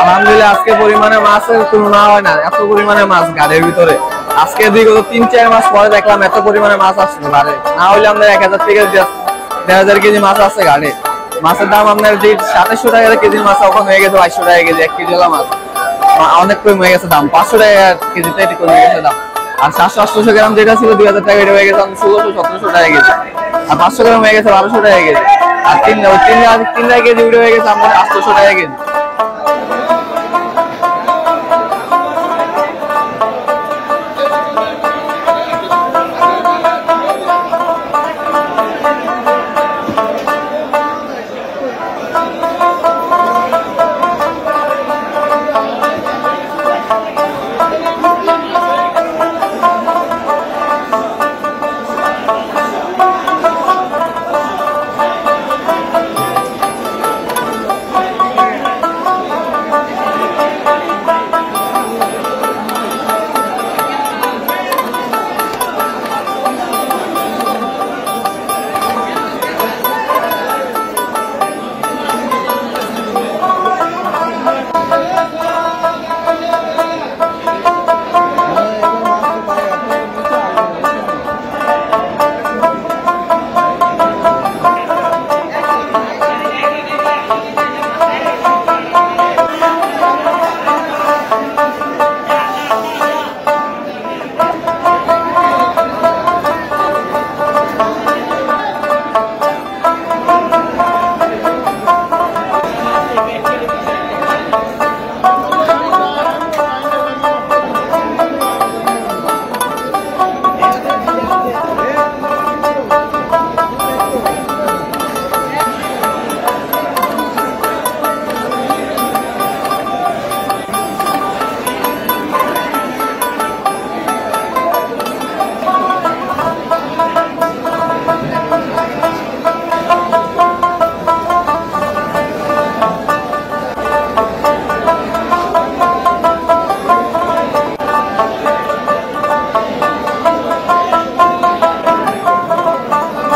আলহামদুলিল্লাহ আজকে পরিমাণে মাছের তুলনা হয় না, এত পরিমাণে মাছ গাড়ির ভিতরে। আজকে বিগত ৩-৪ মাস পরে দেখলাম এত পরিমাণে মাছ আসছে গাড়ি। না হলে আমাদের ১,০০০ থেকে ১,৫০০ কেজি মাছ আছে গাড়ি। মাছের দাম আপনার যে ২৭০০ টাকা কেজির মাছ এখন হয়ে গেছে ২২০০ টাকা কেজি। ১ কেজি মাছ অনেক কম হয়ে গেছে দাম, ৫০০ টাকা কেজিতে এটি কমে গেছে দাম। আর ৭০০-৮০০ গ্রাম যেটা ছিল ২,০০০ টাকা এটা হয়ে গেছে ১৬০০-১৭০০ টাকা কেজি। আর ৫০০ গ্রাম হয়ে গেছে ১২০০ টাকা কেজি। আর ৩ কেজি উঠে হয়ে গেছে আমাদের ৮০০ টাকা কেজি।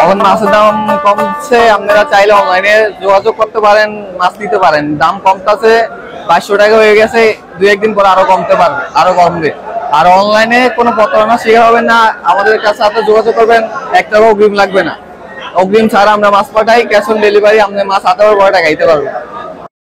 এখন মাছের দাম কমছে, আপনারা চাইলে অনলাইনে যোগাযোগ করতে পারেন, মাছ নিতে পারেন। দাম কমতেছে, ২২০০ টাকা হয়ে গেছে, ২-১ দিন পর আরো কমতে পারবে, আরো কমবে। আর অনলাইনে কোনো প্রতারণা শিকার হবে না, আমাদের কাছে আপনি যোগাযোগ করবেন, ১ টাকাও অগ্রিম লাগবে না। অগ্রিম ছাড়া আমরা মাছ পাঠাই, ক্যাশ অন ডেলিভারি, আপনি মাছ হাতে পরে টাকা দিতে পারবেন।